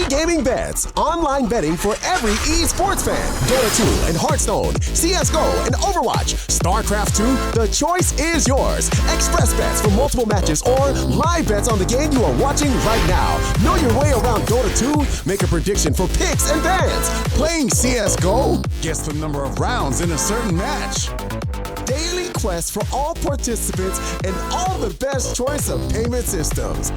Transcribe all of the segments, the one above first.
E-gaming bets, online betting for every esports fan. Dota 2 and Hearthstone, CSGO and Overwatch, StarCraft 2, the choice is yours. Express bets for multiple matches or live bets on the game you are watching right now. Know your way around Dota 2? Make a prediction for picks and bans. Playing CSGO? Guess the number of rounds in a certain match. Daily quest for all participants and all the best choice of payment systems.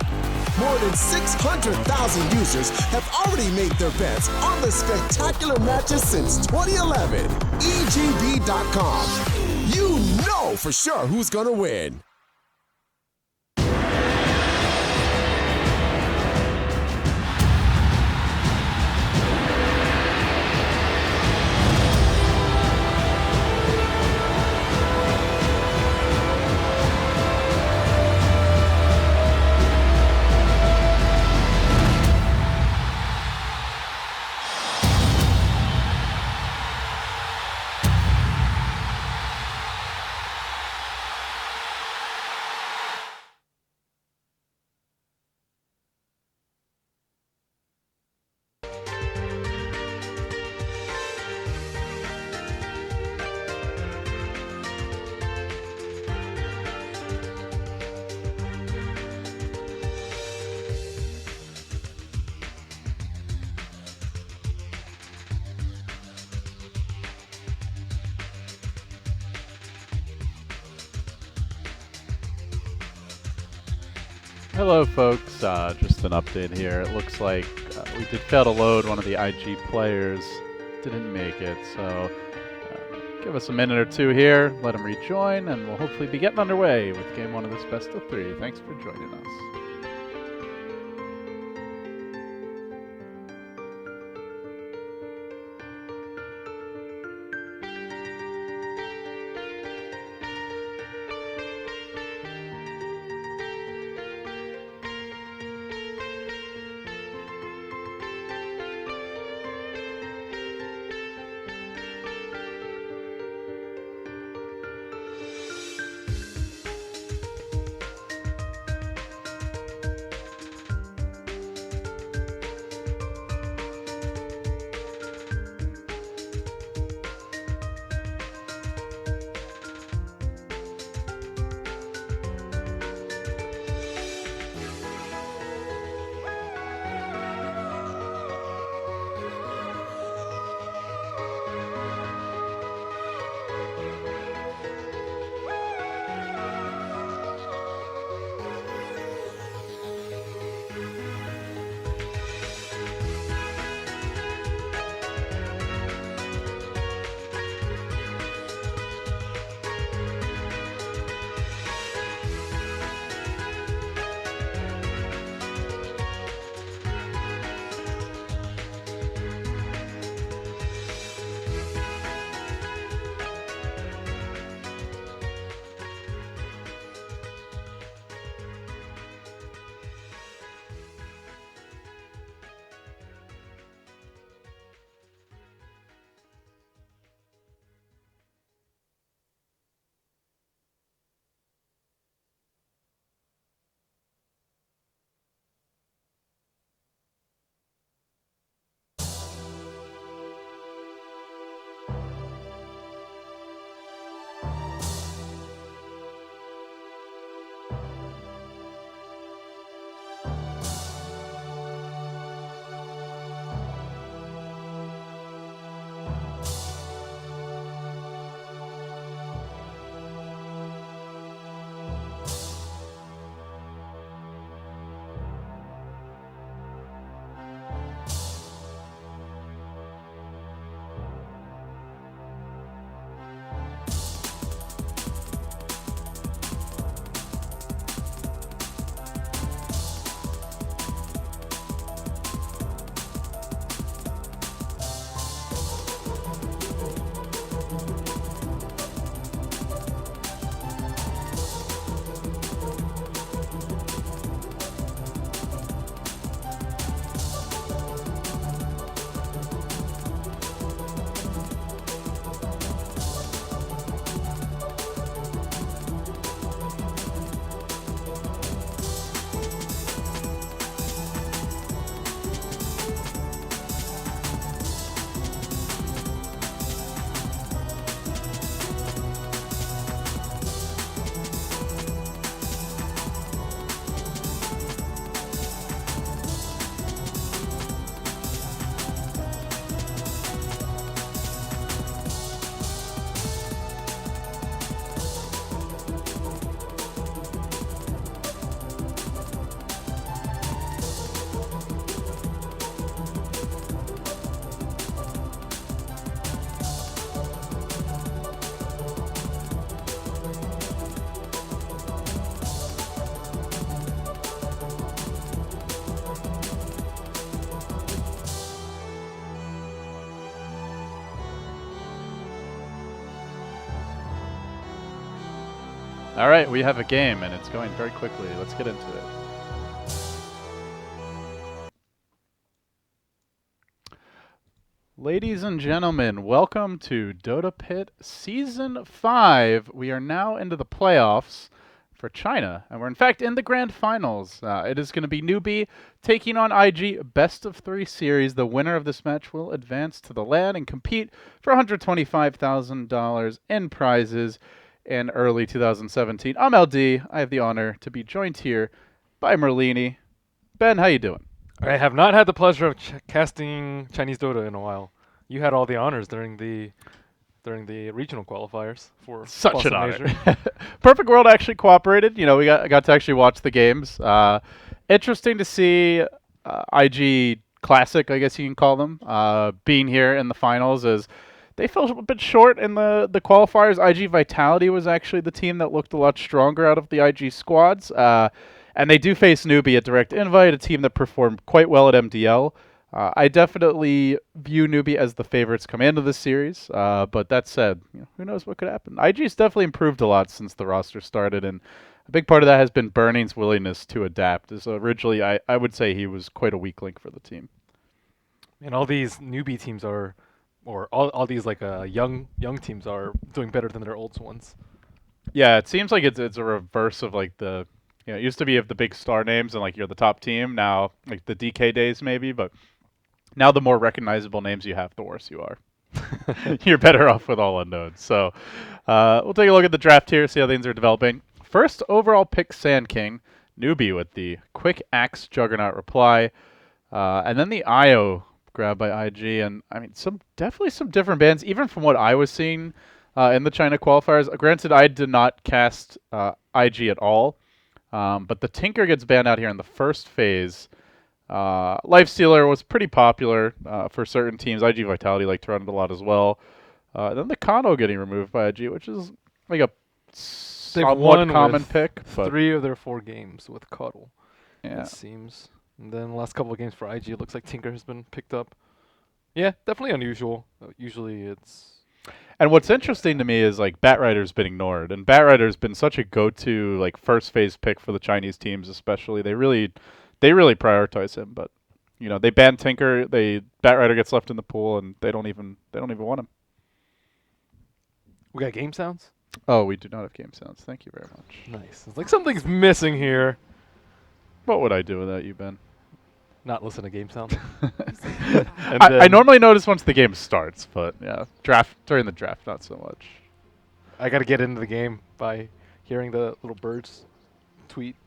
More than 600,000 users have already made their bets on the spectacular matches since 2011. EGB.com. You know for sure who's gonna win. Hello folks, just an update here. It looks like we did fail to load one of the IG players, didn't make it, so give us a minute or two here, let him rejoin, and we'll hopefully be getting underway with game one of this best of 3. Thanks for joining us. All right, we have a game, and it's going very quickly. Let's get into it. Ladies and gentlemen, welcome to Dota Pit Season 5. We are now into the playoffs for China, and we're in fact in the grand finals. It is going to be Newbee taking on IG best of 3 series. The winner of this match will advance to the LAN and compete for $125,000 in prizes in early 2017. I'm LD. I have the honor to be joined here by Merlini. Ben, how you doing? I have not had the pleasure of casting Chinese Dota in a while. You had all the honors during the regional qualifiers for Such Boston an honor. Major. Perfect World actually cooperated. You know, we got to actually watch the games. Interesting to see IG Classic, I guess you can call them, being here in the finals, as they fell a bit short in the qualifiers. IG Vitality was actually the team that looked a lot stronger out of the IG squads. And they do face Newbee at Direct Invite, a team that performed quite well at MDL. I definitely view Newbee as the favorites coming into this series. But that said, who knows what could happen. IG's definitely improved a lot since the roster started, and a big part of that has been Burning's willingness to adapt. As originally, I would say he was quite a weak link for the team. And all these newbie teams are, or all these like young teams are doing better than their old ones. Yeah, it seems like it's a reverse of like the. It used to be of the big star names and like you're the top team. Now, like the DK days maybe, but now the more recognizable names you have, the worse you are. You're better off with all unknowns. So we'll take a look at the draft here, see how things are developing. First overall pick, Sand King. Newbee with the quick axe juggernaut reply. And then the IO grab by IG. And I mean, definitely some different bans, even from what I was seeing in the China qualifiers. Granted, I did not cast IG at all. But the Tinker gets banned out here in the first phase. Lifestealer was pretty popular for certain teams. IG Vitality liked to run it a lot as well. Then the Kano getting removed by IG, which is like a somewhat common pick. But 3 of their 4 games with Cuddle, yeah. it seems. And then the last couple of games for IG, it looks like Tinker has been picked up. Yeah, definitely unusual. Usually it's... And what's interesting to me is like Batrider's been ignored, and Batrider's been such a go-to like first phase pick for the Chinese teams, especially. They really prioritize him, but they ban Tinker. Batrider gets left in the pool, and they don't even want him. We got game sounds? Oh, we do not have game sounds. Thank you very much. Nice. It's like something's missing here. What would I do without you, Ben? Not listen to game sounds. I normally notice once the game starts, but yeah, during the draft, not so much. I got to get into the game by hearing the little birds tweet.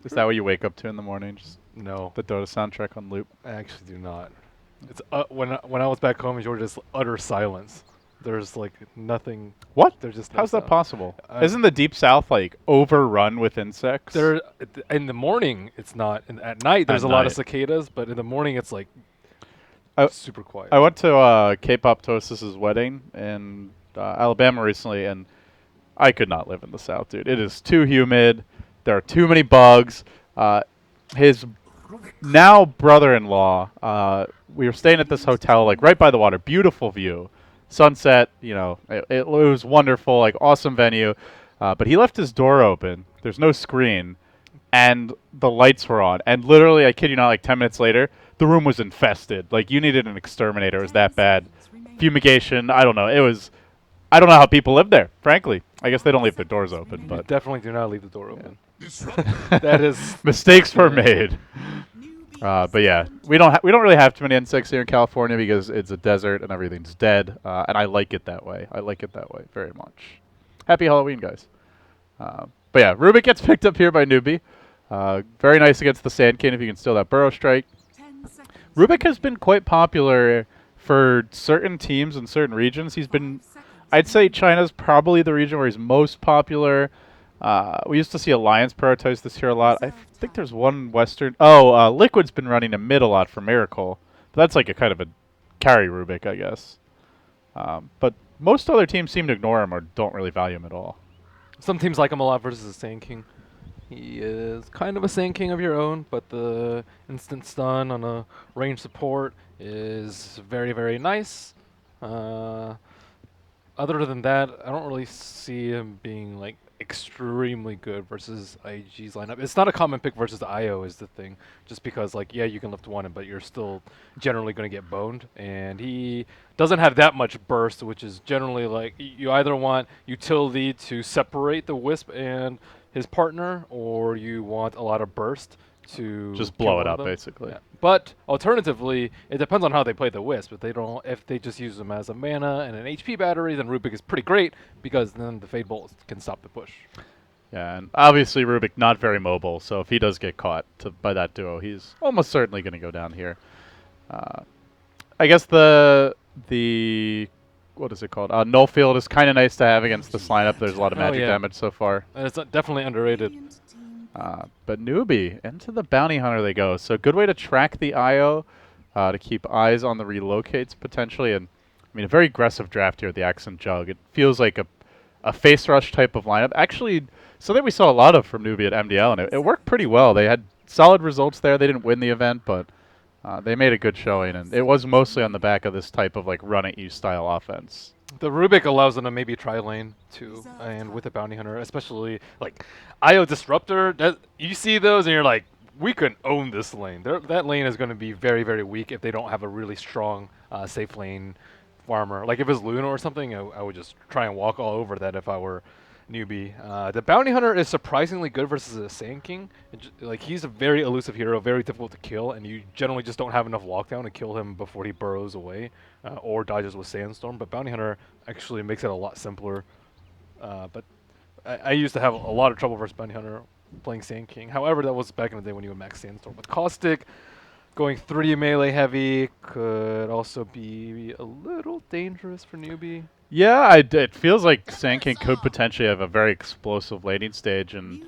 Is that what you wake up to in the morning? Just No, the Dota soundtrack on loop? I actually do not. It's when I was back home, it was just utter silence. There's like nothing. What? There's just no How's that sound. possible? Isn't the Deep South like overrun with insects? There, in the morning, it's not. And at night, there's a lot of cicadas, but in the morning, it's like super quiet. I went to K-pop Toastis' wedding in Alabama recently, and I could not live in the South, dude. It is too humid. There are too many bugs. His now brother-in-law, we were staying at this hotel, like right by the water, beautiful view. Sunset, it was wonderful, like awesome venue. But he left his door open. There's no screen, and the lights were on. And literally, I kid you not, like 10 minutes later, the room was infested. Like you needed an exterminator. It was that bad. Fumigation. I don't know. I don't know how people live there. Frankly, I guess they don't leave their doors open. You But definitely do not leave the door open. That is mistakes were made. But yeah, we don't really have too many insects here in California because it's a desert and everything's dead, and I like it that way. I like it that way very much. Happy Halloween, guys. But yeah, Rubik gets picked up here by Newbee. Very nice against the Sand King if you can steal that Burrow Strike. Rubik has been quite popular for certain teams in certain regions. I'd say China's probably the region where he's most popular. We used to see Alliance prioritize this here a lot. I think there's one Western. Liquid's been running a mid a lot for Miracle. But that's like a kind of a carry Rubik, I guess. But most other teams seem to ignore him or don't really value him at all. Some teams like him a lot versus the Sand King. He is kind of a Sand King of your own, but the instant stun on a range support is very, very nice. other than that, I don't really see him being like extremely good versus IG's lineup. It's not a common pick versus the IO is the thing. Just because like yeah, you can lift one, but you're still generally going to get boned, and he doesn't have that much burst, which is generally like you either want utility to separate the Wisp and his partner, or you want a lot of burst to Just kill blow one it of up, them. basically. Yeah. But alternatively, it depends on how they play the Wisp. If they just use them as a mana and an HP battery, then Rubik is pretty great because then the Fade Bolt can stop the push. Yeah, and obviously Rubik not very mobile, so if he does get caught by that duo, he's almost certainly going to go down here. I guess the what is it called? Null Field is kind of nice to have against this lineup. There's a lot of magic damage so far. And it's definitely underrated. But Newbee, into the Bounty Hunter they go. So good way to track the IO, to keep eyes on the relocates potentially. And I mean, a very aggressive draft here at the Accent Jug. It feels like a face rush type of lineup. Actually, something we saw a lot of from Newbee at MDL, and it worked pretty well. They had solid results there. They didn't win the event, but they made a good showing. And it was mostly on the back of this type of like run-at-you style offense. The Rubik allows them to maybe try lane too, and with the Bounty Hunter, especially like IO Disruptor. You see those and you're like, we can own this lane. That lane is going to be very, very weak if they don't have a really strong safe lane farmer. Like if it's Luna or something, I would just try and walk all over that if I were Newbee. The Bounty Hunter is surprisingly good versus a Sand King. Like he's a very elusive hero, very difficult to kill, and you generally just don't have enough lockdown to kill him before he burrows away or dodges with Sandstorm. But Bounty Hunter actually makes it a lot simpler. But I used to have a lot of trouble versus Bounty Hunter playing Sand King. However, that was back in the day when you would max Sandstorm. With Caustic, going 3 melee heavy could also be a little dangerous for Newbee. Yeah, it feels like Sand King could potentially have a very explosive laning stage, and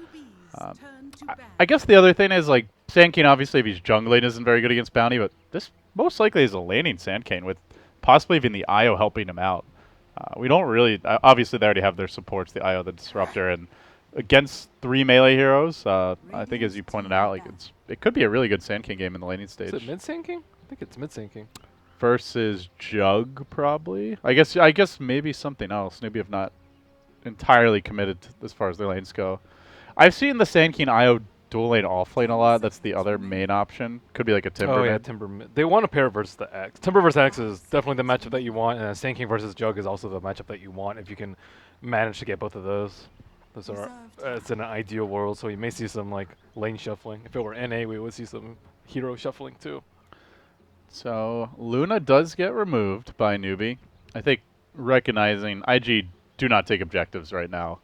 I guess the other thing is like Sand King obviously if he's jungling isn't very good against Bounty, but this most likely is a laning Sand King with possibly even the IO helping him out. We don't really obviously they already have their supports, the IO, the Disruptor, and against 3 melee heroes, I think as you pointed out, like it could be a really good Sand King game in the laning stage. Is it mid Sand King? I think it's mid Sand King. Versus Jug, probably. I guess maybe something else. Maybe if not entirely committed as far as their lanes go. I've seen the Sand King IO dual lane off lane a lot. That's the other main option. Could be like a Timber. Oh yeah, Timber mid. They want to pair versus the X. Timber versus X is definitely the matchup that you want, and Sand King versus Jug is also the matchup that you want if you can manage to get both of those. Those are it's in an ideal world, so you may see some like lane shuffling. If it were NA, we would see some hero shuffling too. So Luna does get removed by Newbee. I think recognizing IG do not take objectives right now.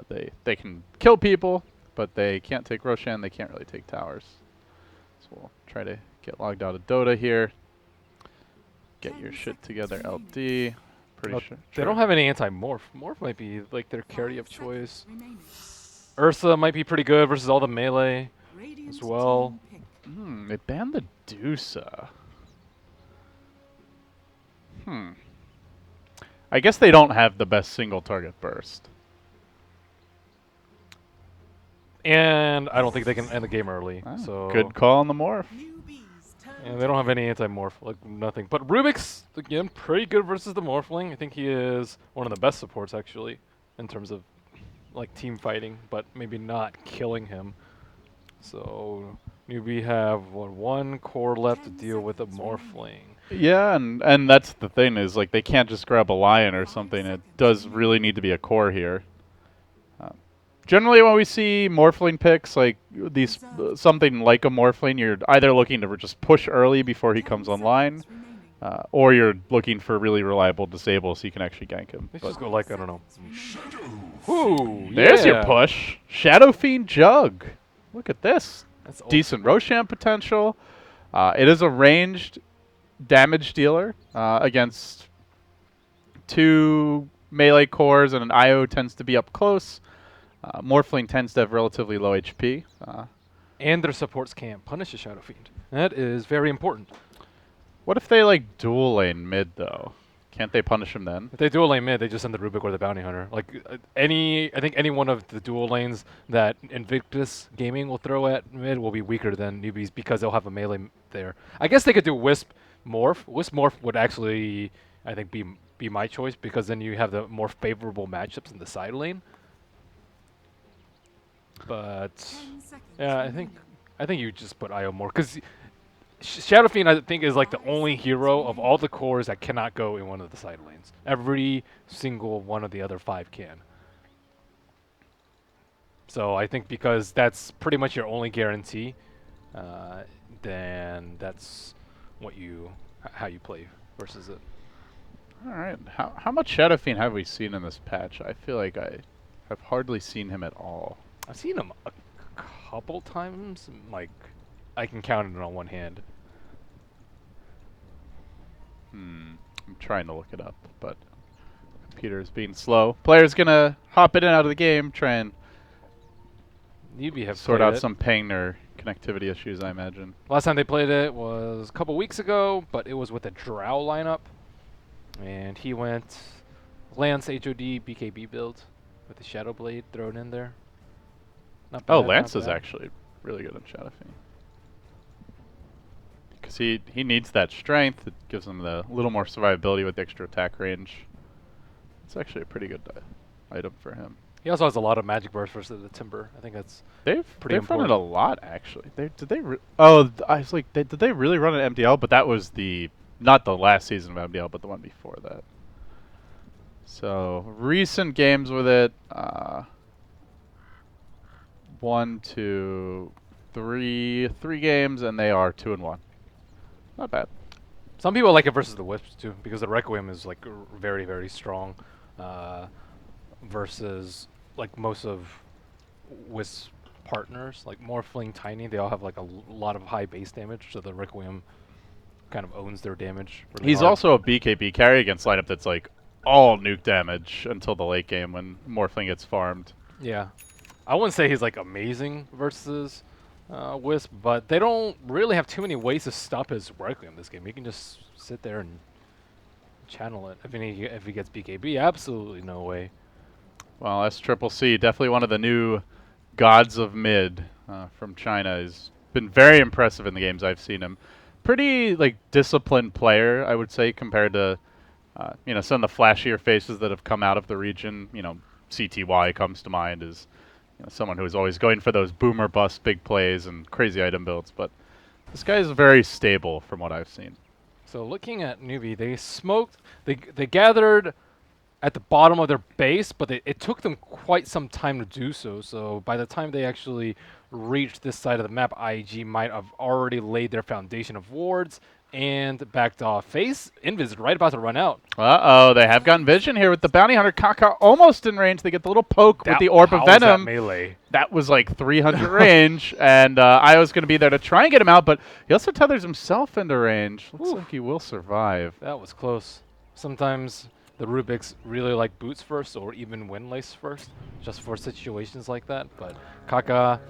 They can kill people, but they can't take Roshan. They can't really take towers. So we'll try to get logged out of Dota here. Get your shit together, LD. Pretty sure. They don't have any anti-morph. Morph might be like their carry of choice. Ursa might be pretty good versus all the melee as well. They banned the Dusa. I guess they don't have the best single target burst. And I don't think they can end the game early. So good call on the morph. And they don't have any anti-morph, like nothing. But Rubik's, again, pretty good versus the Morphling. I think he is one of the best supports, actually, in terms of like team fighting, but maybe not killing him. So Newbee have one core left to deal with a Morphling. Yeah, and that's the thing is like they can't just grab a lion or something. It does really need to be a core here. Generally, when we see Morphling picks like these, something like a Morphling, you're either looking to just push early before he comes online, or you're looking for really reliable disable so you can actually gank him. Let's just go like I don't know. Ooh, there's your yeah. push. Shadow Fiend Jug. Look at this. That's Decent Roshan potential. It is a ranged damage dealer against 2 melee cores, and an IO tends to be up close. Morphling tends to have relatively low HP. And their supports can't punish a Shadow Fiend. That is very important. What if they like dual lane mid though? Can't they punish him then? If they dual lane mid, they just send the Rubik or the Bounty Hunter. Like I think any one of the dual lanes that Invictus Gaming will throw at mid will be weaker than Newbee's because they'll have a melee there. I guess they could do Wisp Morph. Wisp Morph would actually, I think, be be my choice because then you have the more favorable matchups in the side lane. But yeah, I think you just put IO more because Shadow Fiend I think is like the only hero of all the cores that cannot go in one of the side lanes. Every single one of the other 5 can. So I think because that's pretty much your only guarantee, then that's how you play versus it. All right. How much Shadow Fiend have we seen in this patch? I feel like I have hardly seen him at all. I've seen him a couple times, like I can count it on one hand. I'm trying to look it up, but computer's being slow. Player's gonna hop in and out of the game, try and Newbee have sort played out it. some ping or connectivity issues, I imagine. Last time they played it was a couple weeks ago, but it was with a Drow lineup, and he went Lance HOD BKB build with the Shadow Blade thrown in there. Not bad, Oh, not Lance is bad. actually really good on Shadow Fiend. Because he needs that strength. It gives him the little more survivability with the extra attack range. It's actually a pretty good item for him. He also has a lot of magic burst versus the Timber. I think that's They've pretty run it important. a lot actually. I was like, did they really run an MDL? But that was not the last season of MDL, but the one before that. So recent games with it, 1, 2, 3 games, and they are 2-1. Not bad. Some people like it versus the Wisps too, because the Requiem is like very, very strong versus like most of Wisp partners. Like Morphling, Tiny, they all have like a lot of high base damage, so the Requiem kind of owns their damage. Really He's hard. also a BKB carry against lineup that's like all nuke damage until the late game when Morphling gets farmed. Yeah. I wouldn't say he's like amazing versus Wisp, but they don't really have too many ways to stop his Requiem this game. He can just sit there and channel it. If he gets BKB, absolutely no way. Well, SCCC, definitely one of the new gods of mid from China. He's been very impressive in the games I've seen him. Pretty like disciplined player, I would say, compared to some of the flashier faces that have come out of the region. CTY comes to mind as someone who is always going for those boomer bust big plays and crazy item builds. But this guy is very stable from what I've seen. So looking at Newbee, they smoked. They gathered at the bottom of their base, but it took them quite some time to do so. So by the time they actually reached this side of the map, IG might have already laid their foundation of wards and backed off. Face Invis is right about to run out. Uh-oh, they have gotten vision here with the Bounty Hunter. Kaka almost in range. They get the little poke with the Orb of How was that Venom. melee? That was like 300 range, and Io's going to be there to try and get him out, but he also tethers himself into range. Looks like he will survive. That was close. Sometimes the Rubiks really like boots first or even Windlace first, just for situations like that. But Kaka,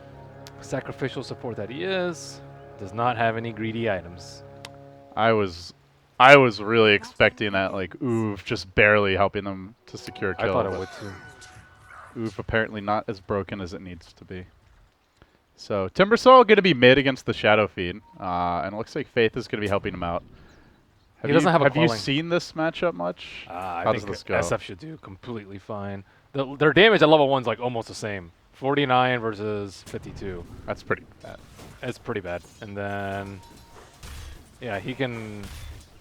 sacrificial support that he is, does not have any greedy items. I was really expecting that, like, Oof just barely helping them to secure a kill. I thought it but would too. Oof apparently not as broken as it needs to be. So Timbersaw going to be mid against the Shadow Fiend, and it looks like Faith is going to be helping him out. He doesn't have a Have you quelling. seen this matchup much? I How think does this go? SF should do completely fine. Their damage at level 1's like almost the same. 49 versus 52. That's pretty bad. It's pretty bad. And then, yeah, he can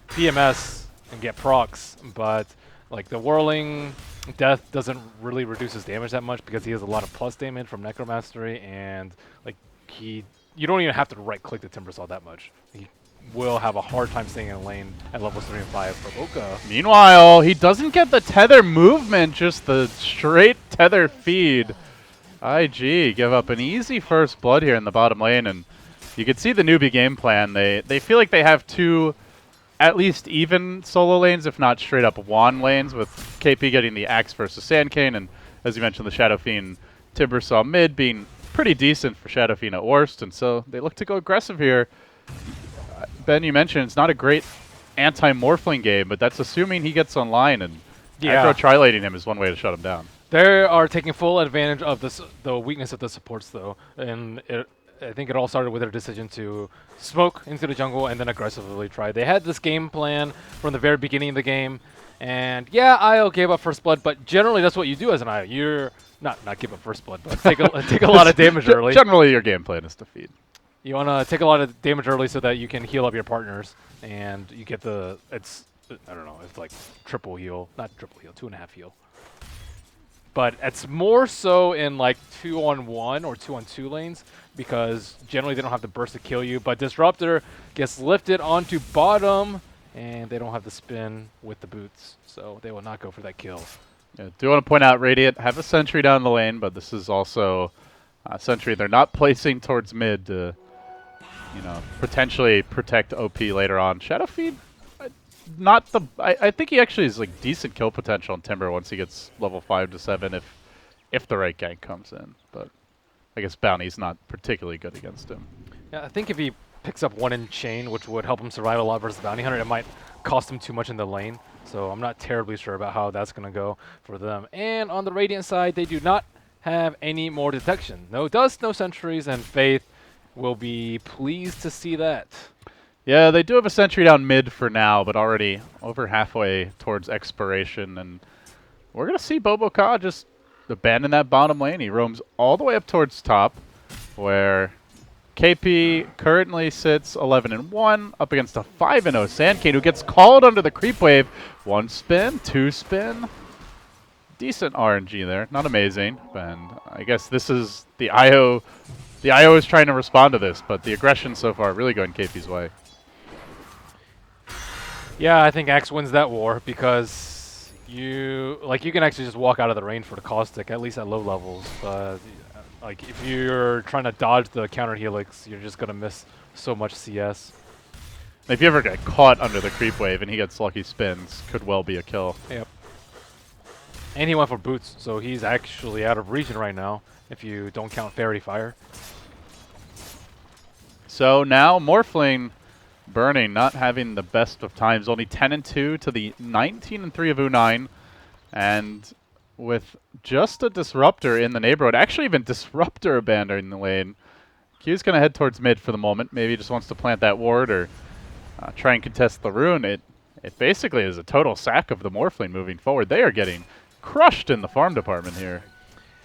PMS and get procs, but like the Whirling Death doesn't really reduce his damage that much because he has a lot of plus damage from Necromastery, and like you don't even have to right click the Timbersaw that much. He will have a hard time staying in lane at levels 3 and 5 for Oka. Meanwhile, he doesn't get the tether movement, just the straight tether feed. IG give up an easy first blood here in the bottom lane, and you can see the Newbee game plan. They feel like they have two at least even solo lanes, if not straight up wand lanes, with KP getting the Axe versus Sandcane, and as you mentioned, the Shadow Fiend Timbersaw mid being pretty decent for Shadow Fiend at worst, and so they look to go aggressive here. Ben, you mentioned it's not a great anti-Morphling game, but that's assuming he gets online, and aggro trilating him is one way to shut him down. They are taking full advantage of the weakness of the supports, though, and I think it all started with their decision to smoke into the jungle and then aggressively try. They had this game plan from the very beginning of the game, and yeah, IO gave up first blood, but generally that's what you do as an IO. You're not give up first blood, but take a lot of damage early. Generally, your game plan is to feed. You want to take a lot of damage early so that you can heal up your partners, and you get the I don't know, it's like triple heal, not triple heal, 2.5 heal. But it's more so in like 2-on-1 or 2-on-2 lanes because generally they don't have the burst to kill you. But Disruptor gets lifted onto bottom, and they don't have the spin with the boots, so they will not go for that kill. Yeah, do want to point out Radiant have a sentry down the lane, but this is also a sentry they're not placing towards mid to, you know, potentially protect OP later on. Shadowfeed, not the. I think he actually is like decent kill potential in Timber once he gets level 5 to 7 if the right gank comes in. But I guess Bounty's not particularly good against him. Yeah, I think if he picks up one in chain, which would help him survive a lot versus Bounty Hunter, it might cost him too much in the lane. So I'm not terribly sure about how that's going to go for them. And on the Radiant side, they do not have any more detection. No dust, no sentries, and Faith will be pleased to see that. Yeah, they do have a sentry down mid for now, but already over halfway towards expiration. And we're going to see Boboka just abandon that bottom lane. He roams all the way up towards top, where KP currently sits 11-1 up against a 5-0 Sandcane, who gets called under the creep wave. 1 spin, 2 spin. Decent RNG there. Not amazing. And I guess this is the IO. The IO is trying to respond to this, but the aggression so far really going KP's way. Yeah, I think Axe wins that war because you can actually just walk out of the range for the caustic, at least at low levels. But like if you're trying to dodge the counter helix, you're just gonna miss so much CS. If you ever get caught under the creep wave and he gets lucky spins, could well be a kill. Yep. And he went for boots, so he's actually out of region right now if you don't count Fairy Fire. So now Morphling burning, not having the best of times. Only 10-2 to the 19-3 of U9. And with just a Disruptor in the neighborhood, actually even Disruptor abandoning the lane, Q's going to head towards mid for the moment. Maybe he just wants to plant that ward or try and contest the rune. It basically is a total sack of the Morphling moving forward. They are getting crushed in the farm department here.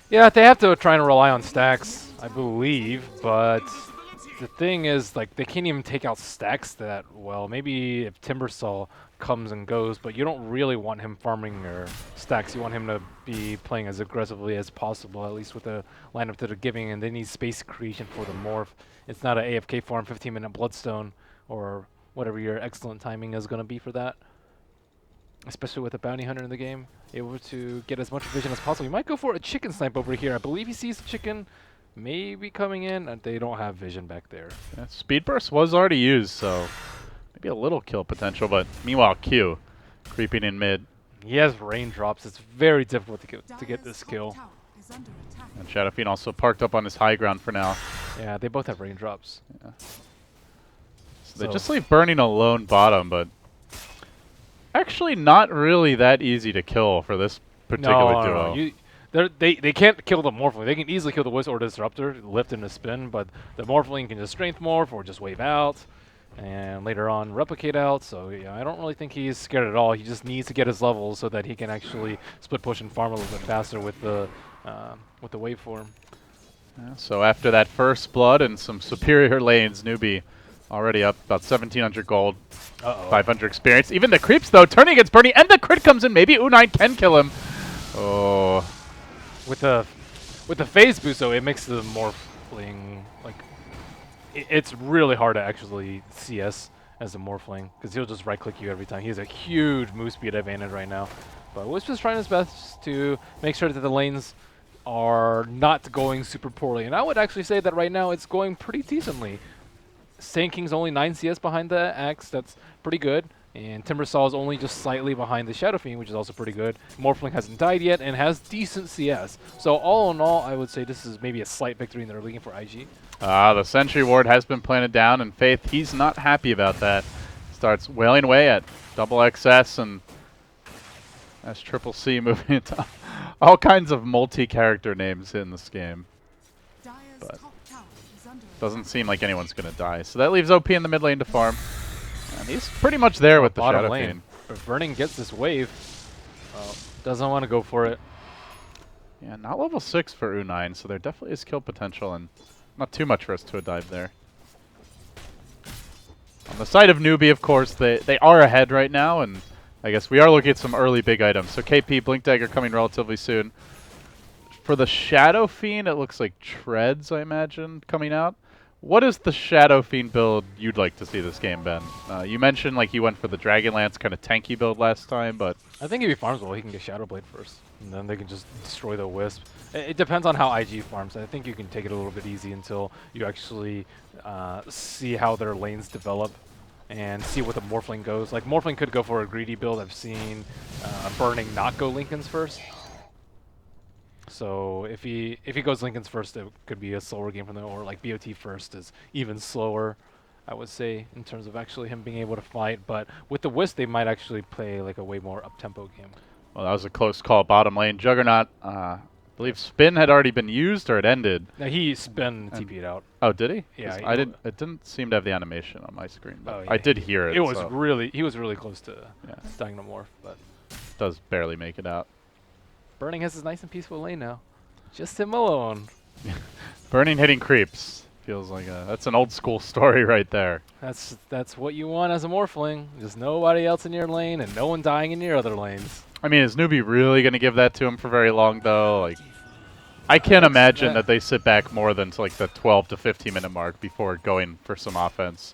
Yeah, they have to try and rely on stacks, I believe, but the thing is, like, they can't even take out stacks that well. Maybe if Timbersaw comes and goes, but you don't really want him farming your stacks. You want him to be playing as aggressively as possible, at least with the lineup that they're giving, and they need space creation for the morph. It's not an AFK farm, 15-minute Bloodstone, or whatever your excellent timing is going to be for that. Especially with a bounty hunter in the game, able to get as much vision as possible. You might go for a chicken snipe over here. I believe he sees the chicken maybe coming in, and they don't have vision back there. Yeah, Speed Burst was already used, so maybe a little kill potential, but meanwhile Q creeping in mid. He has raindrops. It's very difficult to get this kill. And Shadowfiend also parked up on his high ground for now. Yeah, they both have raindrops. Yeah. So they just leave Burning alone bottom, but actually not really that easy to kill for this particular duo. No. They can't kill the Morphling. They can easily kill the Wisp or Disruptor, lift and a spin, but the Morphling can just Strength Morph or just wave out, and later on replicate out. So yeah, I don't really think he's scared at all. He just needs to get his levels so that he can actually split push and farm a little bit faster with the waveform. Yeah, so after that first blood and some superior lanes, Newbee already up about 1,700 gold, 500 experience. Even the creeps, though, turning against Bernie, and the crit comes in. Maybe U9 can kill him. Oh. With the phase boost, though, it makes the Morphling, like, it's really hard to actually CS as a Morphling, because he'll just right-click you every time. He has a huge move speed advantage right now. But Wisp is trying his best to make sure that the lanes are not going super poorly. And I would actually say that right now it's going pretty decently. Sand King's only 9 CS behind the Axe, that's pretty good. And Timbersaw is only just slightly behind the Shadow Fiend, which is also pretty good. Morphling hasn't died yet and has decent CS. So all in all, I would say this is maybe a slight victory in the early game for IG. The Sentry Ward has been planted down, and Faith, he's not happy about that. Starts wailing away at double XS, and that's Triple C moving into all kinds of multi-character names in this game. But Doesn't seem like anyone's going to die. So that leaves OP in the mid lane to farm. And he's pretty much there with the bottom Shadow lane. Fiend. If Burning gets this wave, doesn't want to go for it. Yeah, not level 6 for U9, so there definitely is kill potential and not too much risk to a dive there. On the side of Newbee, of course, they are ahead right now, and I guess we are looking at some early big items. So KP, Blink Dagger coming relatively soon. For the Shadow Fiend, it looks like Treads, I imagine, coming out. What is the Shadow Fiend build you'd like to see this game, Ben? You mentioned like he went for the Dragonlance kind of tanky build last time, but I think if he farms well, he can get Shadow Blade first, and then they can just destroy the Wisp. It depends on how IG farms. I think you can take it a little bit easy until you actually see how their lanes develop and see what the Morphling goes. Like, Morphling could go for a greedy build. I've seen Burning not go Linken's first. So if he goes Linken's first, it could be a slower game from there, or like BO3 first is even slower, I would say, in terms of actually him being able to fight. But with the Wisp, they might actually play like a way more up-tempo game. well, that was a close call. Bottom lane, Juggernaut. I believe Spin had already been used, or it ended. Now he Spin TP'd out. Oh, did he? Yeah, 'Cause I didn't. It didn't seem to have the animation on my screen, but Oh, yeah, I did hear it. It was so he was really close to dying no more, but does barely make it out. Burning has his nice and peaceful lane now. Just him alone. Burning hitting creeps. Feels like that's an old school story right there. That's what you want as a Morphling. Just nobody else in your lane and no one dying in your other lanes. I mean, is Newbee really going to give that to him for very long, though? Like, I can't imagine that they sit back more than to like the 12 to 15 minute mark before going for some offense.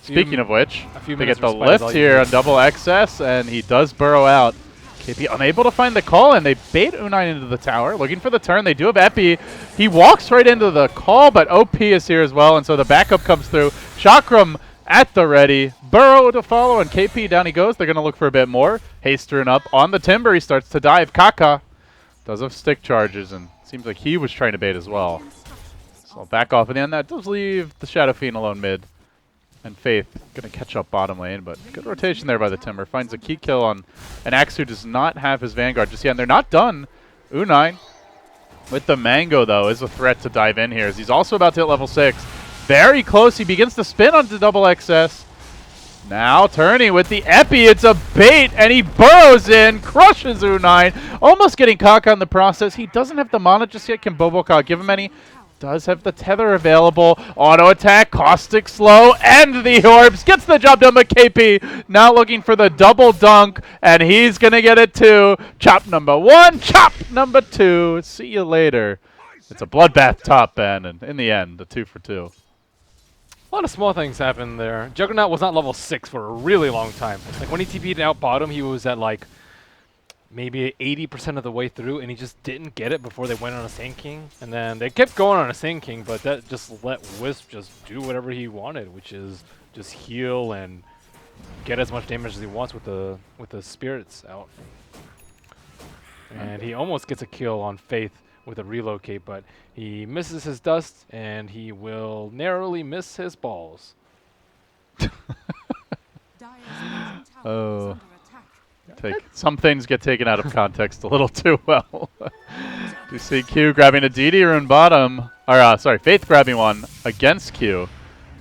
Speaking of which, they get the lift here on double XS, and he does burrow out. KP unable to find the call, and they bait U9 into the tower, looking for the turn. They do have Epi. He walks right into the call, but OP is here as well, and so the backup comes through. Chakram at the ready. Burrow to follow, and KP down he goes. They're going to look for a bit more. Hastern up on the timber. He starts to dive. Kaka does have stick charges, and seems like he was trying to bait as well. So back off in the end. That does leave the Shadow Fiend alone mid. And Faith going to catch up bottom lane, but good rotation there by the Timber. Finds a key kill on an Axe who does not have his Vanguard just yet, and they're not done. U9 with the Mango, though, is a threat to dive in here, as he's also about to hit level 6. Very close. He begins to spin onto double XS. Now turning with the Epi. It's a bait, and he burrows in, crushes U9, almost getting Kaka in the process. He doesn't have the mana just yet. Can Boboka give him any? Does have the tether available. Auto attack, caustic slow, and the orbs. Gets the job done by KP. Now looking for the double dunk, and he's going to get it too. Chop number 1, chop number 2. See you later. It's a bloodbath top end, and in the end, a 2 for 2. A lot of small things happened there. Juggernaut was not level 6 for a really long time. Like when he TP'd out bottom, he was at like maybe 80% of the way through, and he just didn't get it before they went on a Sand King. And then they kept going on a Sand King, but that just let Wisp just do whatever he wanted, which is just heal and get as much damage as he wants with the spirits out. And he almost gets a kill on Faith with a relocate, but he misses his dust, and he will narrowly miss his balls. Oh. Some things get taken out of context a little too well. You see Q grabbing a DD rune bottom. Or, sorry, Faith grabbing one against Q,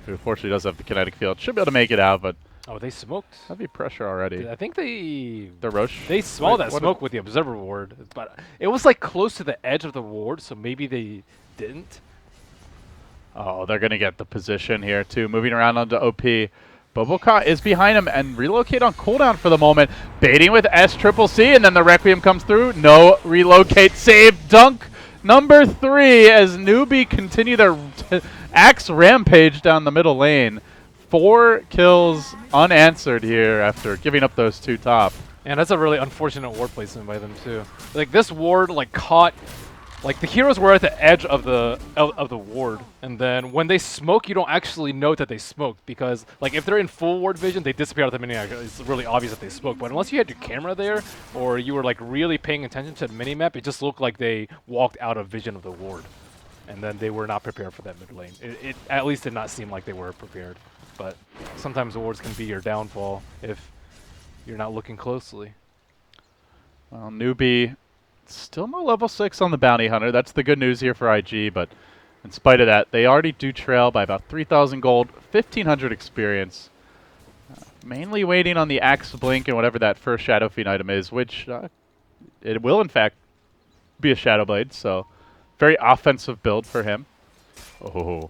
who fortunately does have the kinetic field. Should be able to make it out, but Oh, they smoked. heavy pressure already. I think the Roche? they saw that smoke with the observer ward, but it was like close to the edge of the ward, so maybe they didn't. Oh, they're going to get the position here, too. Moving around onto OP. Boboka is behind him and relocate on cooldown for the moment. Baiting with SCCC, and then the Requiem comes through. No relocate save. Dunk number 3 as Newbee continue their axe rampage down the middle lane. 4 kills unanswered here after giving up those 2 top. And that's a really unfortunate ward placement by them too. Like this ward like caught, like the heroes were at the edge of the ward, and then when they smoke, you don't actually know that they smoked, because like if they're in full ward vision, they disappear out of the minimap. It's really obvious that they smoked. But unless you had your camera there, or you were like really paying attention to the minimap, it just looked like they walked out of vision of the ward, and then they were not prepared for that mid lane. It at least did not seem like they were prepared. But sometimes the wards can be your downfall if you're not looking closely. Well, Newbee, still no level 6 on the Bounty Hunter. That's the good news here for IG, but in spite of that, they already do trail by about 3,000 gold, 1,500 experience. Mainly waiting on the Axe Blink and whatever that first Shadow Fiend item is, which it will in fact be a Shadow Blade, so very offensive build for him. Oh,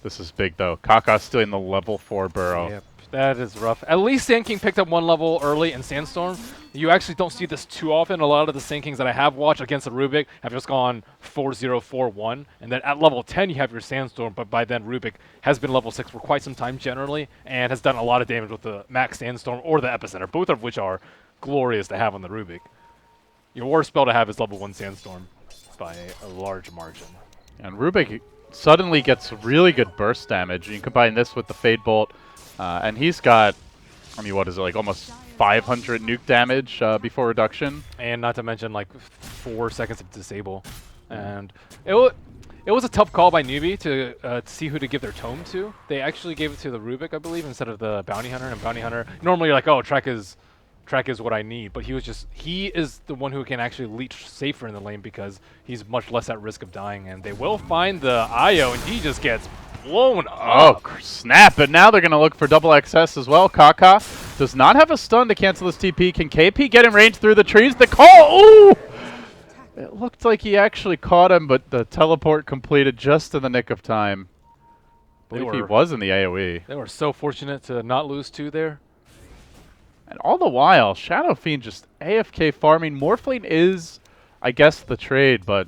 this is big though. Kaka stealing the level 4 burrow. Yep, that is rough. At least Sand King picked up 1 level early in Sandstorm. You actually don't see this too often. A lot of the Sand Kings that I have watched against the Rubik have just gone 4-0, 4-1. And then at level 10 you have your Sandstorm, but by then Rubik has been level 6 for quite some time generally and has done a lot of damage with the Max Sandstorm or the Epicenter, both of which are glorious to have on the Rubik. Your worst spell to have is level 1 Sandstorm by a large margin. And Rubik suddenly gets really good burst damage. You combine this with the Fade Bolt, and he's got, I mean, what is it, like almost 500 nuke damage before reduction. And not to mention like 4 seconds of disable. And it was a tough call by Newbee to see who to give their tome to. They actually gave it to the Rubik, I believe, instead of the Bounty Hunter. And Bounty Hunter, normally you're like, oh, Trek is what I need. But he is the one who can actually leech safer in the lane because he's much less at risk of dying. And they will find the IO, and he just gets blown up. Oh, snap. And now they're going to look for double XS as well. Kaka does not have a stun to cancel his TP. Can KP get in range through the trees? The call! Ooh! It looked like he actually caught him, but the teleport completed just in the nick of time. I believe he was in the AoE. They were so fortunate to not lose 2 there. And all the while, Shadow Fiend just AFK farming. Morphling is, I guess, the trade, but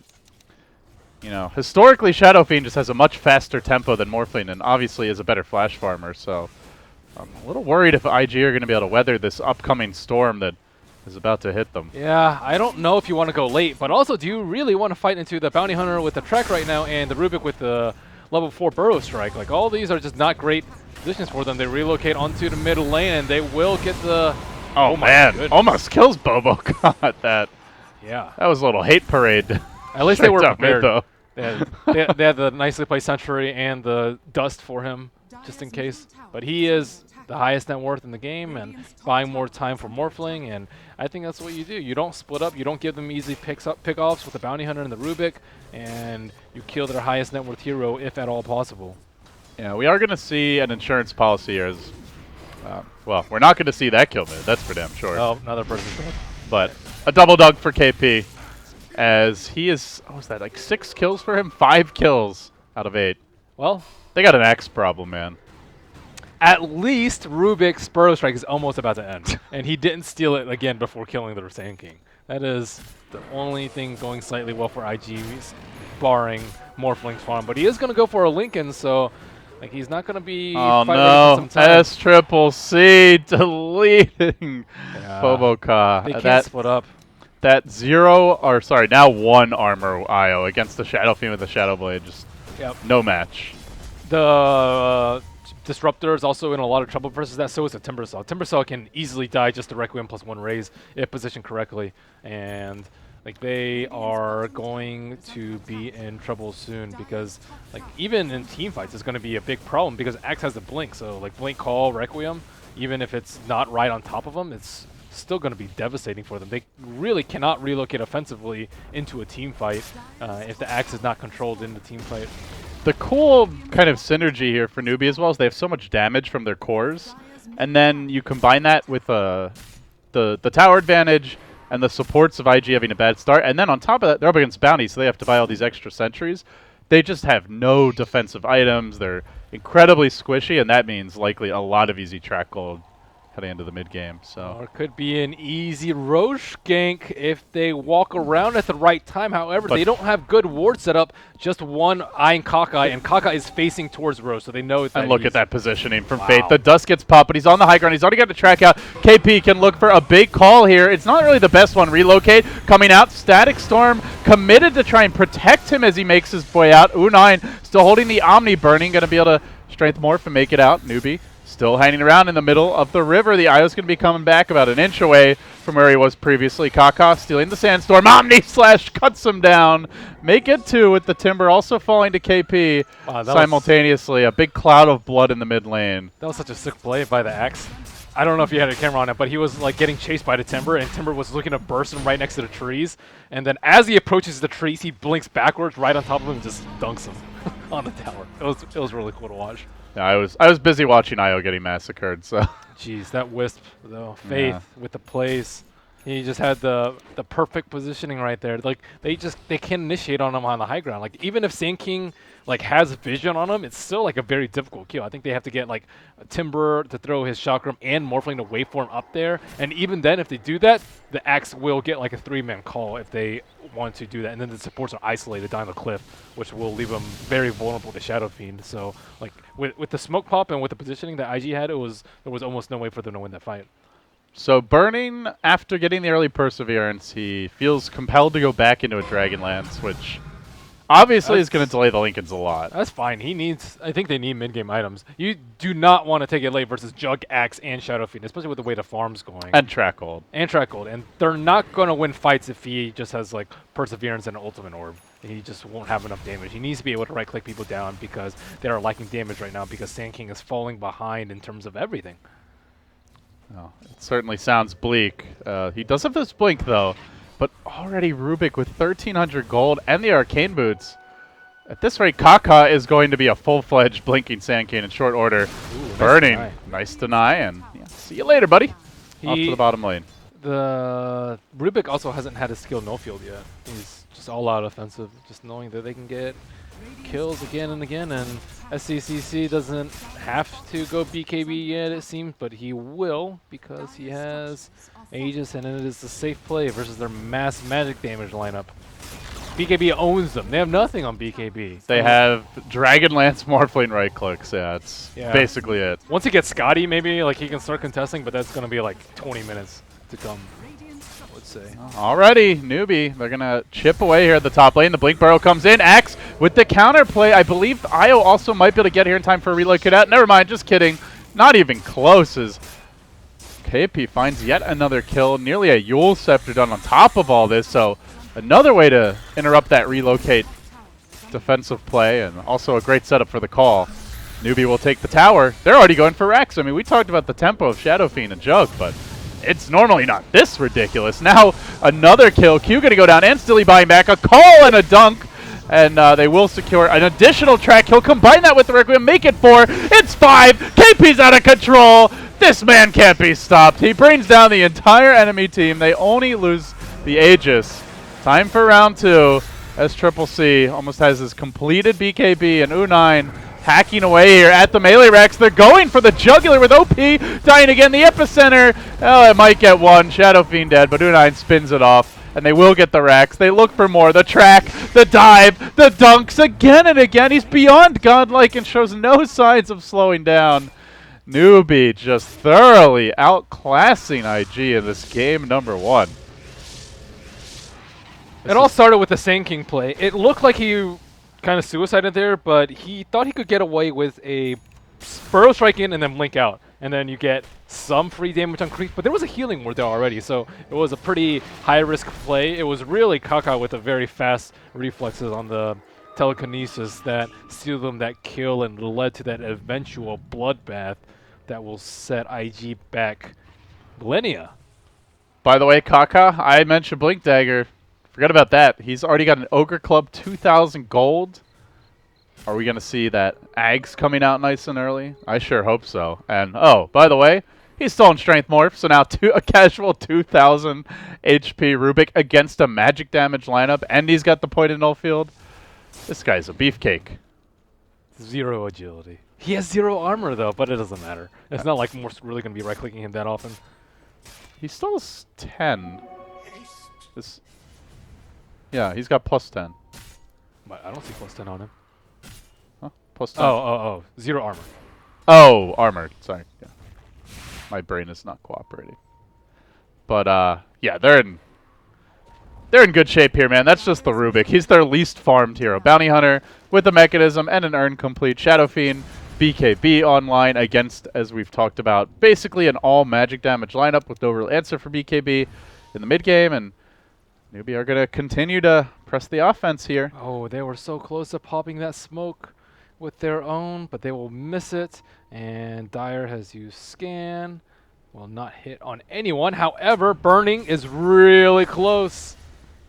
you know, historically Shadow Fiend just has a much faster tempo than Morphling, and obviously is a better flash farmer. So I'm a little worried if IG are going to be able to weather this upcoming storm that is about to hit them. Yeah, I don't know if you want to go late, but also, do you really want to fight into the Bounty Hunter with the Trek right now and the Rubik with the level 4 Burrow Strike? Like, all these are just not great positions for them. They relocate onto the middle lane, and they will get the... Oh man, goodness. Almost kills Bobo. God, that was a little hate parade. At least they were prepared. Though. They had the nicely placed Sentry and the Dust for him, just in case. But he is the highest net worth in the game and buying more time for Morphling, and I think that's what you do. You don't split up, you don't give them easy pick-offs with the Bounty Hunter and the Rubik, and you kill their highest net worth hero if at all possible. Yeah, we are going to see an insurance policy here. Well, we're not going to see that kill mid, that's for damn sure. Oh, another person's dead. But a double dunk for KP, as he is, what was that, like 6 kills for him? 5 kills out of 8. Well, they got an X problem, man. At least Rubik's Burrow Strike is almost about to end, and he didn't steal it again before killing the Sand King. That is the only thing going slightly well for IG, barring Morphling's farm. But he is going to go for a Lincoln, so like he's not going to be fighting for some time. S-triple-C deleting Boboka. They can't split up. That now 1 armor IO against the Shadow Fiend with the Shadow Blade, just no match. The Disruptor is also in a lot of trouble versus that, so is a Timbersaw. Timbersaw can easily die just to Requiem +1 raise if positioned correctly, and like they are going to be in trouble soon because like even in team fights it's going to be a big problem because Axe has the blink, so like blink call Requiem, even if it's not right on top of them, it's still going to be devastating for them. They really cannot relocate offensively into a team fight if the Axe is not controlled in the team fight. The cool kind of synergy here for Newbee as well is they have so much damage from their cores, and then you combine that with the tower advantage and the supports of IG having a bad start, and then on top of that, they're up against Bounty, so they have to buy all these extra sentries. They just have no defensive items. They're incredibly squishy, and that means likely a lot of easy track gold heading into the mid game. So or it could be an easy Roche gank if they walk around at the right time. However, they don't have good ward set up. Just one eyeing Kaka, and Kaka is facing towards Roche, so they know it's. And look at that positioning from Fate. The dust gets popped, but he's on the high ground. He's already got the track out. KP can look for a big call here. It's not really the best one. Relocate coming out. Static Storm committed to try and protect him as he makes his way out. U9 still holding the Omni burning, going to be able to strength morph and make it out. Newbee still hanging around in the middle of the river. The IO's going to be coming back about an inch away from where he was previously. Kaka stealing the Sandstorm. Omni slash cuts him down. Make it 2 with the Timber also falling to KP simultaneously. A big cloud of blood in the mid lane. That was such a sick play by the Axe. I don't know if you had a camera on it, but he was like getting chased by the Timber, and Timber was looking to burst him right next to the trees. And then as he approaches the trees, he blinks backwards right on top of him and just dunks him. on the tower. It was really cool to watch. Yeah, I was busy watching IO getting massacred, so. Jeez, that Wisp though, Faith Yeah. with the plays. He just had the perfect positioning right there. Like they can't initiate on him on the high ground. Like even if Sand King like has vision on him, it's still like a very difficult kill. I think they have to get like a Timber to throw his Chakram and Morphling to waveform up there. And even then, if they do that, the Axe will get like a 3-man call if they want to do that. And then the supports are isolated down the cliff, which will leave them very vulnerable to Shadow Fiend. So like with the smoke pop and with the positioning that IG had, there was almost no way for them to win that fight. So Burning, after getting the early Perseverance, he feels compelled to go back into a Dragonlance, which obviously is going to delay the Lincolns a lot. That's fine. I think they need mid-game items. You do not want to take it late versus Jug, Axe, and Shadow Fiend, especially with the way the farm's going. And Track Gold. And Track Gold. And they're not going to win fights if he just has like Perseverance and an Ultimate Orb. He just won't have enough damage. He needs to be able to right-click people down because they are lacking damage right now because Sand King is falling behind in terms of everything. Oh, it certainly sounds bleak. He does have this blink, though. But already Rubik with 1,300 gold and the Arcane Boots. At this rate, Kaka is going to be a full-fledged blinking Sand King in short order. Ooh, Burning. Nice deny. And yeah, see you later, buddy. Off to He- the bottom lane. The Rubik also hasn't had his skill no field yet. He's just all out offensive, just knowing that they can get kills again and again, and SCCC doesn't have to go BKB yet, it seems, but he will because he has Aegis and it is a safe play versus their mass magic damage lineup. BKB owns them. They have nothing on BKB. They have Dragonlance Morphling right clicks. Yeah, it's Yeah. basically it. Once he gets Scotty, maybe like he can start contesting, but that's going to be like 20 minutes to come, I would say. Alrighty, Newbee. They're going to chip away here at the top lane. The Blink Burrow comes in. Axe with the counterplay. I believe Io also might be able to get here in time for a reload kit out. Never mind, just kidding. Not even close as KP finds yet another kill. Nearly a Yule Scepter done on top of all this. So another way to interrupt that relocate defensive play, and also a great setup for the call. Newbee will take the tower. They're already going for Rex. I mean, we talked about the tempo of Shadow Fiend and Jug, but it's normally not this ridiculous. Now another kill. Q going to go down, and Stilly buying back a call and a dunk. And they will secure an additional track. He'll combine that with the Requiem, make it 4. It's 5. KP's out of control. This man can't be stopped. He brings down the entire enemy team. They only lose the Aegis. Time for round 2 as Triple C almost has his completed BKB, and U9 hacking away here at the melee Rex. They're going for the jugular with OP dying again. The epicenter, oh, it might get one. Shadow Fiend dead, but U9 spins it off. And they will get the Rex. They look for more. The track, the dive, the dunks again and again. He's beyond godlike and shows no signs of slowing down. Newbee just thoroughly outclassing IG in this game number 1. It all started with the Sand King play. It looked like he kind of suicided there, but he thought he could get away with a Burrow Strike in and then blink out. And then you get some free damage on creep, but there was a healing ward there already, so it was a pretty high-risk play. It was really Kaka with a very fast reflexes on the telekinesis that sealed them that kill and led to that eventual bloodbath that will set IG back millennia. By the way, Kaka, I mentioned Blink Dagger. Forget about that. He's already got an Ogre Club 2,000 gold. Are we going to see that Ags coming out nice and early? I sure hope so. And, oh, by the way, he's still in Strength Morph, so now a casual 2,000 HP Rubik against a magic damage lineup, and he's got the point in null field. This guy's a beefcake. 0 agility. He has 0 armor, though, but it doesn't matter. It's not like we're really going to be right-clicking him that often. He still has 10. Yeah, he's got plus 10. But I don't see plus 10 on him. Huh? Plus 10. Oh. 0 armor. Oh, armored. Sorry. Yeah. My brain is not cooperating. But yeah, they're in good shape here, man. That's just the Rubik. He's their least farmed hero. Bounty Hunter with a mechanism and an earn complete. Shadow Fiend, BKB online against, as we've talked about, basically an all magic damage lineup with no real answer for BKB in the mid game, and Newbee are going to continue to press the offense here. Oh, they were so close to popping that smoke with their own, but they will miss it. And Dyer has used scan. Will not hit on anyone. However, Burning is really close.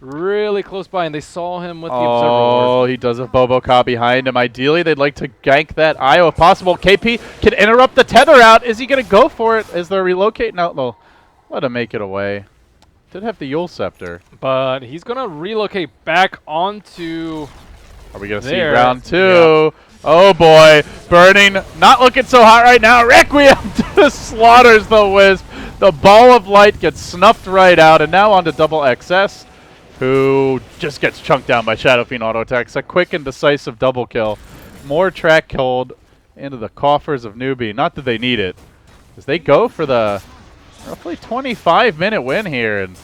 really close by, and they saw him with the Oh, observer. he does have Boboka behind him. Ideally, they'd like to gank that IO if possible. KP can interrupt the tether out. Is he going to go for it as they're relocating out? They'll let him make it away. Did have the Yule Scepter. But he's going to relocate back onto... Are we going to see there. round 2? Yeah. Oh boy, Burning not looking so hot right now. Requiem just slaughters the Wisp. The ball of light gets snuffed right out, and now on to double XS, who just gets chunked down by Shadow Fiend auto attacks. A quick and decisive double kill. More track killed into the coffers of Newbee. Not that they need it, as they go for the roughly 25-minute win here, and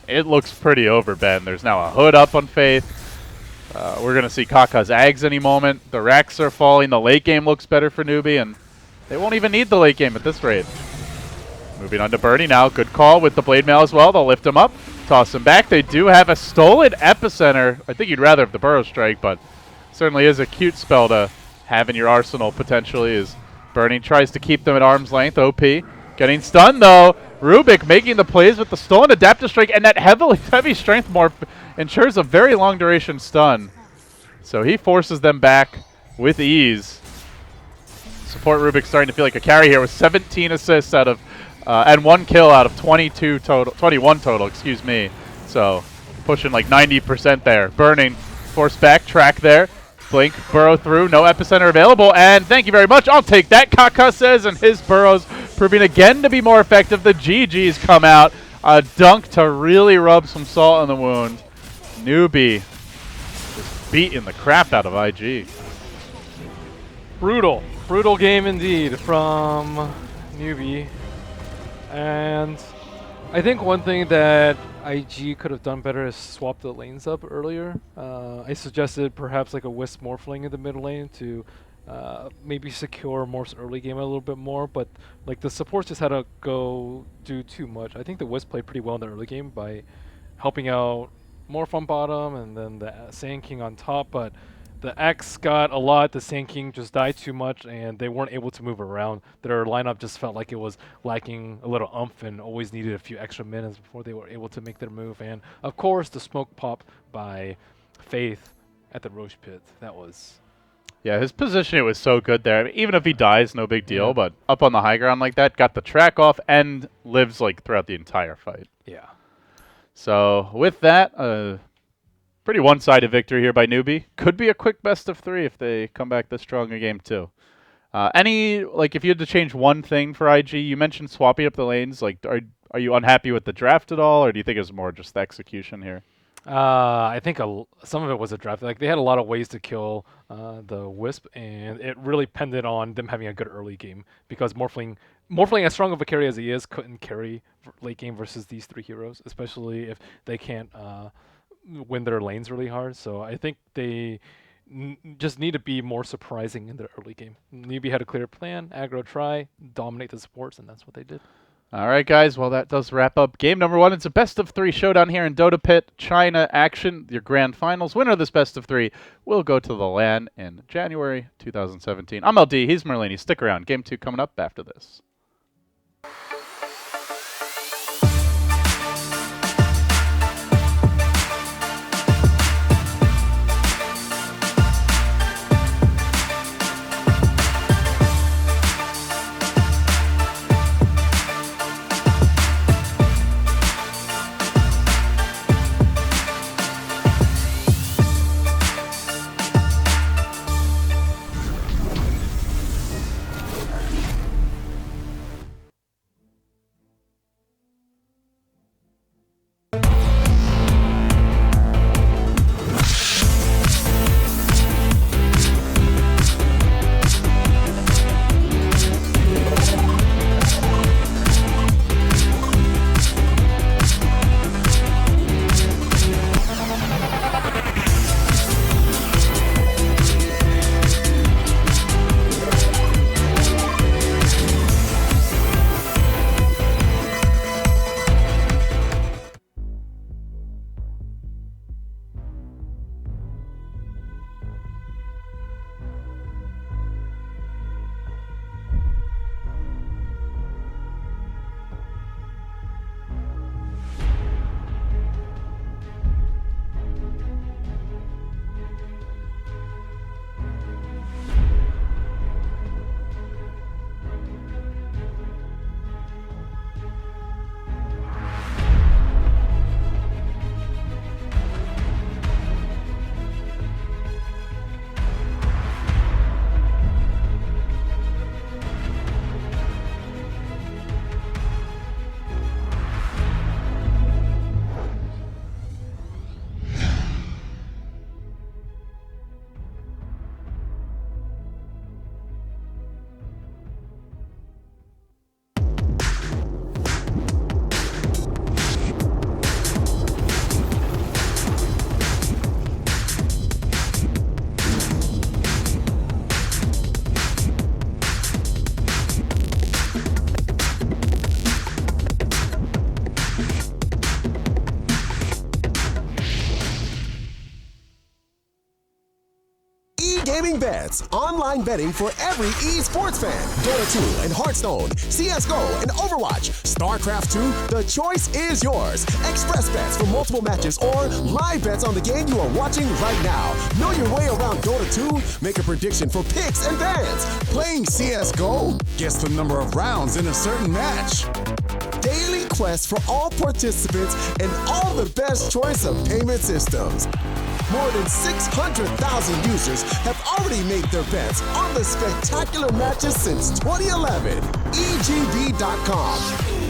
it looks pretty over, Ben. There's now a hood up on Faith. We're going to see Kaka's Ags any moment. The racks are falling. The late game looks better for Newbee, and they won't even need the late game at this rate. Moving on to Bernie now. Good call with the Blade Mail as well. They'll lift him up, toss him back. They do have a stolen Epicenter. I think you'd rather have the Burrow Strike, but certainly is a cute spell to have in your arsenal potentially, as Burning tries to keep them at arm's length. OP getting stunned though. Rubik making the plays with the stolen Adaptive Strike, and that heavy strength morph ensures a very long duration stun. So he forces them back with ease. Support Rubik starting to feel like a carry here with 17 assists out of and 1 kill out of 21 total, excuse me. So pushing like 90% there. Burning, force back, track there. Blink, burrow through, no Epicenter available, and thank you very much. I'll take that, Kaka says, and his burrows proving again to be more effective. The GGs come out. A dunk to really rub some salt in the wound. Newbee just beating the crap out of IG. Brutal. Brutal game indeed from Newbee. And I think one thing that IG could have done better is swap the lanes up earlier. I suggested perhaps like a Wisp Morphling in the mid lane to maybe secure Morph's early game a little bit more, but like the supports just had to go do too much. I think the Wisp played pretty well in the early game by helping out Morph on bottom and then the Sand King on top, but the X got a lot, the Sand King just died too much, and they weren't able to move around. Their lineup just felt like it was lacking a little oomph and always needed a few extra minutes before they were able to make their move. And of course, the smoke pop by Faith at the Roche Pit. That was... Yeah, his positioning was so good there. I mean, even if he dies, no big deal, but up on the high ground like that, got the track off and lives like throughout the entire fight. Yeah. So with that, pretty one-sided victory here by Newbee. Could be a quick best of 3 if they come back this strong in game 2. If you had to change one thing for IG, you mentioned swapping up the lanes. Like, are you unhappy with the draft at all, or do you think it was more just the execution here? I think some of it was a draft. Like they had a lot of ways to kill the Wisp, and it really depended on them having a good early game because Morphling, as strong of a carry as he is, couldn't carry late game versus these 3 heroes, especially if they can't win their lanes really hard. So I think they just need to be more surprising in their early game. Newbee had a clear plan, aggro try, dominate the supports, and that's what they did. All right, guys. Well, that does wrap up game number 1. It's a best of 3 showdown here in Dota Pit, China action. Your grand finals. Winner of this best of 3 will go to the LAN in January 2017. I'm LD. He's Merlini. Stick around. Game 2 coming up after this. gaming bets, online betting for every esports fan. Dota 2 and Hearthstone, CSGO and Overwatch, StarCraft 2, the choice is yours. Express bets for multiple matches or live bets on the game you are watching right now. Know your way around Dota 2? Make a prediction for picks and bans. Playing CSGO? Guess the number of rounds in a certain match. Daily quest for all participants and all the best choice of payment systems. More than 600,000 users have already made their bets on the spectacular matches since 2011. EGB.com.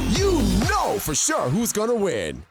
You know for sure who's gonna win.